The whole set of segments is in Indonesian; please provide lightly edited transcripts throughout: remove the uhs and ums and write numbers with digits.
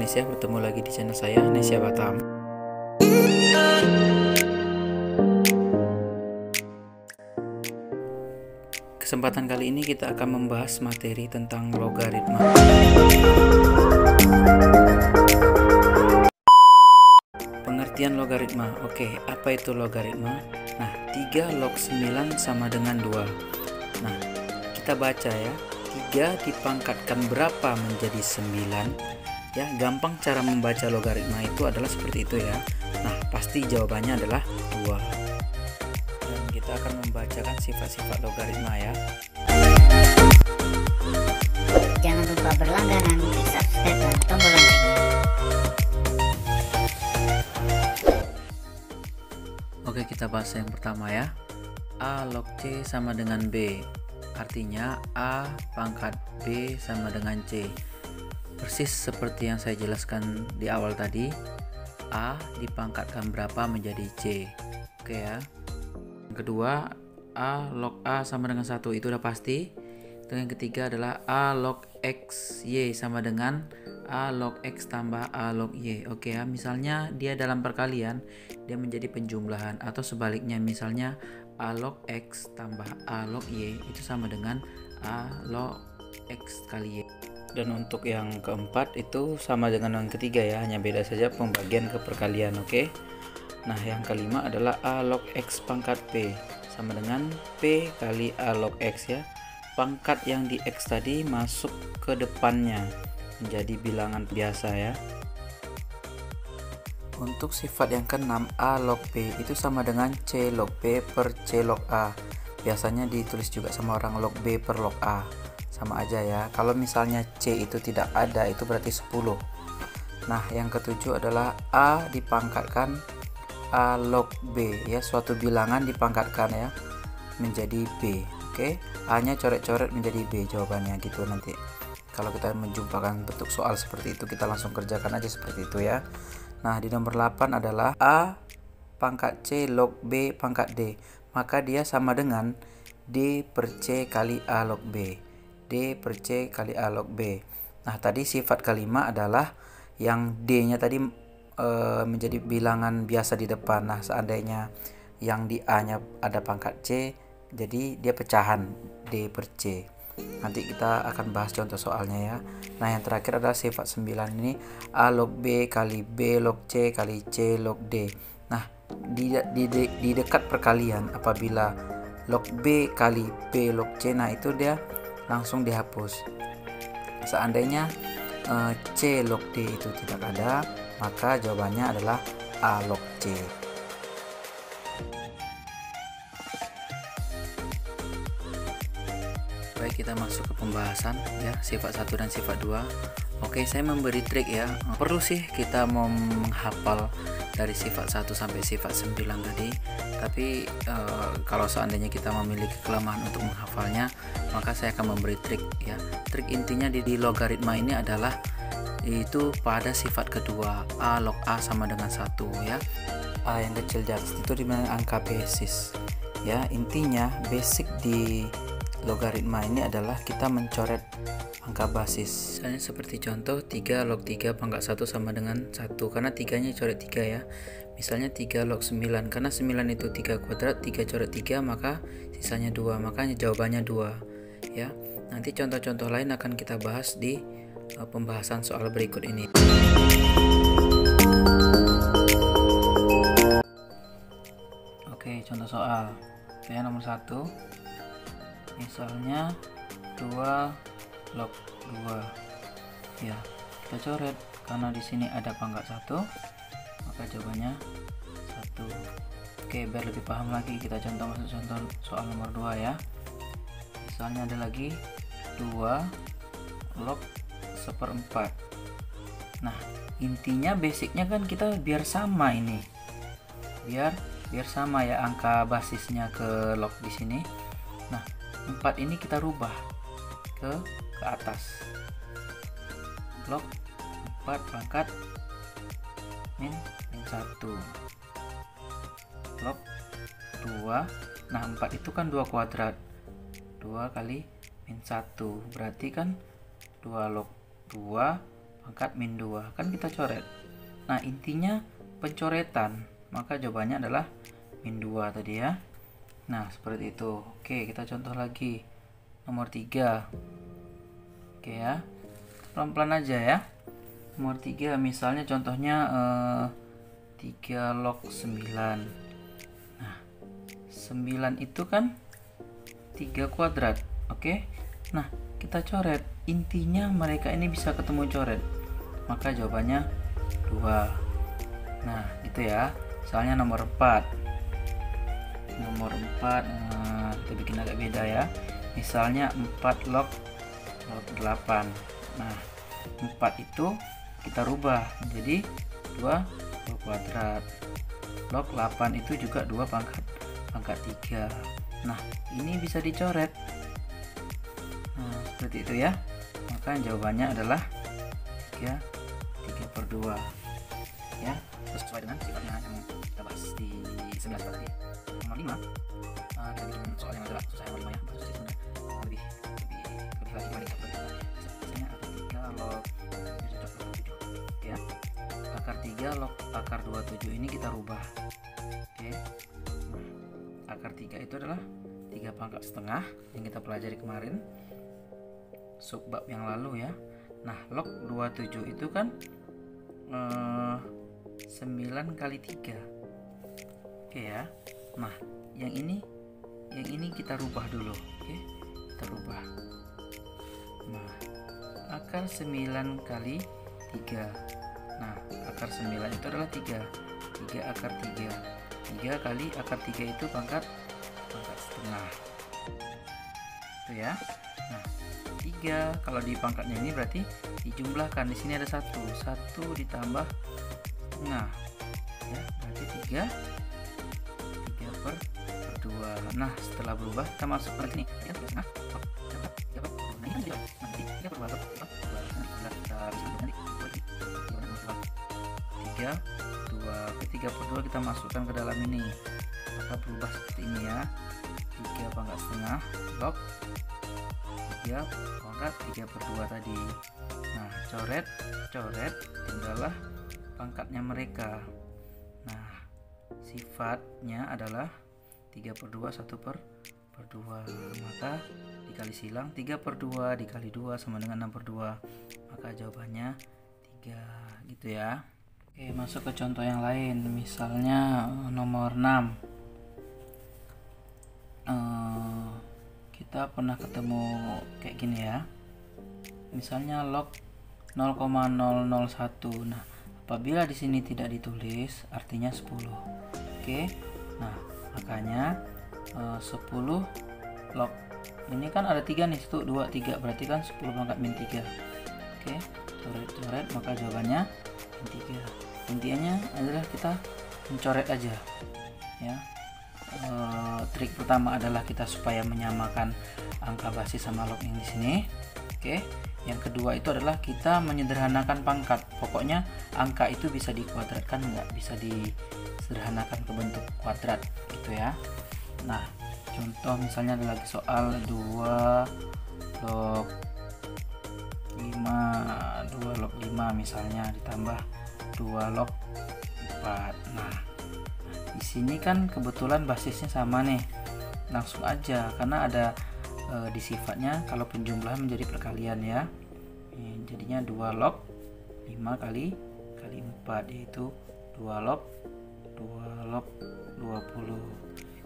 Indonesia, bertemu lagi di channel saya, Nesya Batam. Kesempatan kali ini kita akan membahas materi tentang logaritma. Pengertian logaritma. Oke, apa itu logaritma? Nah, 3 log 9 sama dengan 2. Nah, kita baca ya. 3 dipangkatkan berapa menjadi 9? Ya, gampang cara membaca logaritma itu adalah seperti itu ya. Nah, pasti jawabannya adalah 2. Dan kita akan membacakan sifat-sifat logaritma ya. Jangan lupa berlangganan, klik subscribe dan tombol loncengnya. Oke, kita bahas yang pertama ya. A log C sama dengan B. Artinya A pangkat B sama dengan C. Persis seperti yang saya jelaskan di awal tadi. A dipangkatkan berapa menjadi C. Oke ya. Yang kedua, A log A sama dengan 1. Itu udah pasti. Dan yang ketiga adalah A log X Y sama dengan A log X tambah A log Y. Oke ya, misalnya dia dalam perkalian, dia menjadi penjumlahan, atau sebaliknya, misalnya A log X tambah A log Y itu sama dengan A log X kali Y. Dan untuk yang keempat itu sama dengan yang ketiga ya, hanya beda saja pembagian ke perkalian. Oke. Nah, yang kelima adalah A log X pangkat P sama dengan P kali A log X ya. Pangkat yang di X tadi masuk ke depannya menjadi bilangan biasa ya. Untuk sifat yang keenam, A log B itu sama dengan C log B per C log A. Biasanya ditulis juga sama orang log B per log A. Sama aja ya. Kalau misalnya C itu tidak ada, itu berarti 10. Nah, yang ketujuh adalah A dipangkatkan A log B ya, suatu bilangan dipangkatkan ya menjadi B. Oke, A-nya coret-coret menjadi B jawabannya gitu nanti. Kalau kita menjumpakan bentuk soal seperti itu, kita langsung kerjakan aja seperti itu ya. Nah, di nomor 8 adalah A pangkat C log B pangkat D. Maka dia sama dengan D per C kali A log B. D per C kali A log B. Nah, tadi sifat kelima adalah yang D-nya tadi menjadi bilangan biasa di depan. Nah, seandainya yang di A-nya ada pangkat C, jadi dia pecahan D per C. Nanti kita akan bahas contoh soalnya ya. Nah, yang terakhir adalah sifat 9 ini, A log B kali B log C kali C log D. Nah, di dekat perkalian, apabila log B kali B log C, nah itu dia langsung dihapus. Seandainya C log D itu tidak ada, maka jawabannya adalah A log C. Baik, kita masuk ke pembahasan ya, sifat 1 dan sifat 2. Oke, saya memberi trik ya. Perlu sih kita mau menghafal dari sifat 1 sampai sifat 9 tadi. Tapi kalau seandainya kita memiliki kelemahan untuk menghafalnya, maka saya akan memberi trik ya. Trik intinya di logaritma ini adalah itu pada sifat kedua, A log A sama dengan 1 ya. A yang kecil di atas itu dimana angka basis ya. Intinya basic di logaritma ini adalah kita mencoret angka basis. Misalnya seperti contoh 3 log 3 pangkat 1 sama dengan 1, karena 3-nya coret 3 ya. Misalnya 3 log 9, karena 9 itu 3 kuadrat, 3 coret 3, maka sisanya 2, makanya jawabannya 2 ya. Nanti contoh-contoh lain akan kita bahas di pembahasan soal berikut ini. Oke, contoh soal ya, nomor 1. Misalnya 2 log 2 ya, kita coret karena di sini ada pangkat 1, maka jawabannya 1. Oke, biar lebih paham lagi, kita masuk contoh soal nomor 2 ya. Misalnya ada lagi 2 log 1/4. Nah, intinya basicnya kan kita biar sama ini, biar sama ya angka basisnya ke log di sini. Nah, 4 ini kita rubah ke atas, log 4 pangkat min 1 log 2. Nah, 4 itu kan 2 kuadrat, 2 kali min 1 berarti kan 2 log 2 pangkat min 2, kan kita coret. Nah, intinya pencoretan, maka jawabannya adalah min 2 tadi ya. Nah, seperti itu. Oke, kita contoh lagi. Nomor 3. Oke ya. Pelan-pelan aja ya. Nomor 3 misalnya contohnya 3 log 9. Nah, 9 itu kan 3 kuadrat. Oke. Nah, kita coret. Intinya mereka ini bisa ketemu coret. Maka jawabannya 2. Nah, gitu ya. Soalnya nomor 4. Nomor 4 kita bikin agak beda ya. Misalnya 4 log 8. Nah, 4 itu kita rubah menjadi 2 kuadrat. Log 8 itu juga 2 pangkat 3. Nah, ini bisa dicoret. Nah, seperti itu ya. Maka jawabannya adalah 3/2 ya, sesuai dengan sifatnya yang kita bahas di 11 tadi. Nomor 5 kita bikin soal yang agak susah. Nomor 5 ya, susah sebenarnya, lebih lagi dibanding biasanya akar 3 log 7 ya. Akar 3 log akar 27 ini kita rubah. Oke. Nah, akar 3 itu adalah 3 pangkat setengah yang kita pelajari kemarin subbab yang lalu ya. Nah, log 27 itu kan 9 kali 3. Oke ya. Nah, yang ini kita rubah dulu. Oke, kita rubah. Nah, akar 9 kali 3. Nah, akar 9 itu adalah 3. 3 akar 3. 3 kali akar 3 itu pangkat setengah. Itu ya. Nah, 3 kalau di pangkatnya ini berarti dijumlahkan. Di sini ada 1 ditambah setengah ya, berarti 3/2. Nah, setelah berubah kita masukkan ke sini ya, setengah. Nah, ini kan nanti 3/2 3/2 kita masukkan ke dalam ini, maka berubah seperti ini ya. 3 pangkat setengah log 3 pangkat 3/2 tadi. Nah, coret tinggallah pangkatnya mereka. Nah, sifatnya adalah 3/2 1/2, maka dikali silang 3/2 dikali 2 sama dengan 6/2, maka jawabannya 3 gitu ya. Oke, masuk ke contoh yang lain. Misalnya nomor 6. Kita pernah ketemu kayak gini ya. Misalnya log 0,001. Nah, apabila di sini tidak ditulis artinya 10. Oke. Nah, makanya 10 log ini kan ada 3 nih, 1 2 3, berarti kan 10 pangkat min 3. Oke, coret maka jawabannya min 3. Intinya adalah kita mencoret aja ya. Trik pertama adalah kita supaya menyamakan angka basis sama log yang di sini. Oke. Yang kedua itu adalah kita menyederhanakan pangkat. Pokoknya angka itu bisa dikuadratkan, nggak bisa disederhanakan ke bentuk kuadrat gitu ya. Nah, contoh misalnya ada lagi soal 2 log 5 misalnya ditambah 2 log 4. Nah, di sini kan kebetulan basisnya sama nih. Langsung aja karena ada di sifatnya kalau penjumlahan menjadi perkalian ya. Jadinya 2 log 5 kali 4 yaitu 2 log 20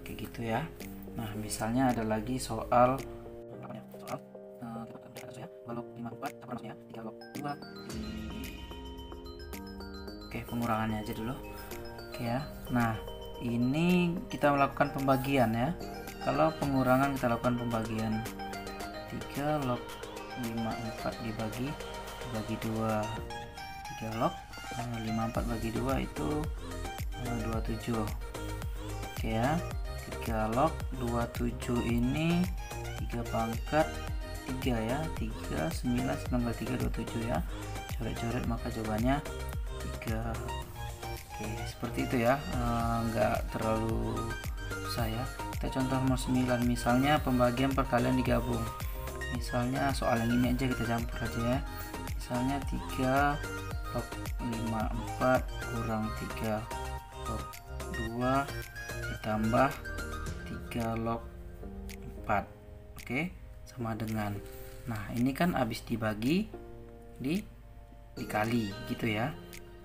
kayak gitu ya. Nah, misalnya ada lagi soal 2 log 54 apa maksudnya 3 log 2. Oke, pengurangannya aja dulu. Oke ya. Nah, ini kita melakukan pembagian ya. Kalau pengurangan kita lakukan pembagian 3 log 54 dibagi 2. 3 log 54 bagi 2 itu 27. Oke ya. 3 log 27 ini 3 pangkat 3 ya. 3 9 kali 3 27 ya. Coret maka jawabannya 3. Oke, seperti itu ya. Enggak terlalu susah ya. Kita contoh nomor 9, misalnya pembagian perkalian digabung. Misalnya soal yang ini aja kita campur aja ya. misalnya 3 log 54 kurang 3 log 2 ditambah 3 log 4. Oke, sama dengan, nah ini kan habis dibagi dikali gitu ya,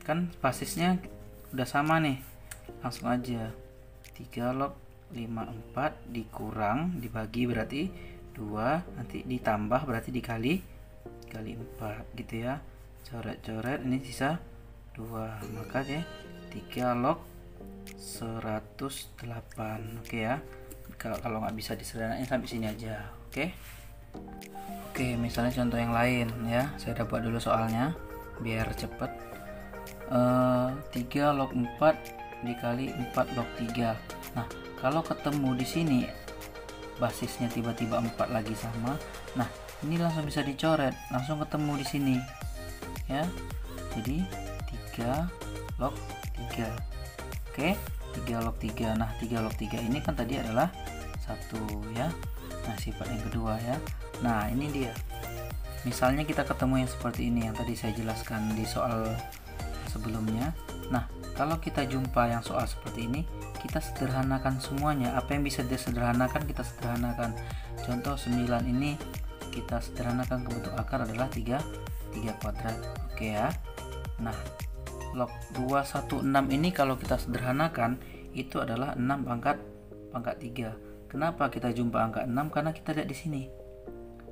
kan basisnya udah sama nih, langsung aja 3 log 54 dikurang dibagi berarti 2, nanti ditambah berarti dikali 4 gitu ya, coret-coret, ini sisa 2, maka ya 3 log 108. Oke ya, kalau nggak bisa disederhanain sampai sini aja. Oke, misalnya contoh yang lain ya, saya buat dulu soalnya biar cepet. 3 log 4 dikali 4 log 3. Nah, kalau ketemu di sini basisnya tiba-tiba 4 lagi sama, nah ini langsung bisa dicoret, langsung ketemu di sini ya. Jadi 3 log 3. Oke, 3 log 3. Nah, 3 log 3 ini kan tadi adalah 1 ya. Nah, sifat yang kedua ya. Nah, ini dia. Misalnya kita ketemu yang seperti ini yang tadi saya jelaskan di soal sebelumnya. Nah, kalau kita jumpa yang soal seperti ini, kita sederhanakan semuanya. Apa yang bisa disederhanakan kita sederhanakan. Contoh 9 ini kita sederhanakan ke bentuk akar adalah 3 kuadrat. Oke ya. Nah, log 216 ini kalau kita sederhanakan itu adalah 6 pangkat 3. Kenapa kita jumpa angka 6? Karena kita lihat di sini.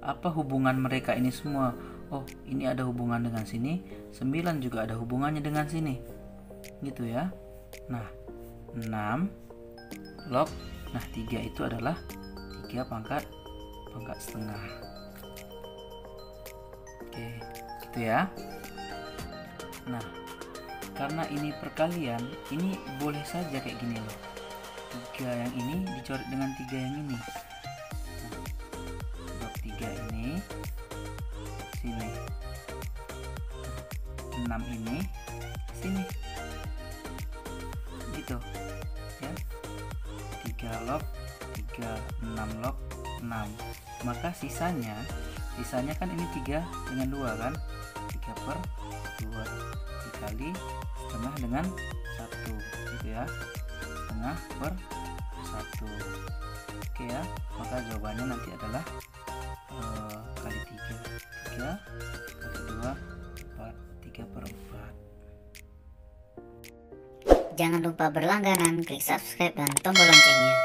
Apa hubungan mereka ini semua? Oh, ini ada hubungan dengan sini, 9 juga ada hubungannya dengan sini. Gitu ya. Nah, 6 log, nah 3 itu adalah 3 pangkat setengah. Oke, gitu ya. Nah, karena ini perkalian, ini boleh saja kayak gini loh. 3 yang ini dicoret dengan 3 yang ini. Nah, log 3 ini sini, 6 ini sini, gitu ya. 3 log 3, 6 log 6. Maka sisanya kan ini 3 dengan 2 kan, 3 per 2 dikali setengah dengan 1 gitu ya, setengah per 1. Oke ya, maka jawabannya nanti adalah kali 3 kali 2 4, 3 per 4. Jangan lupa berlangganan, klik subscribe dan tombol loncengnya.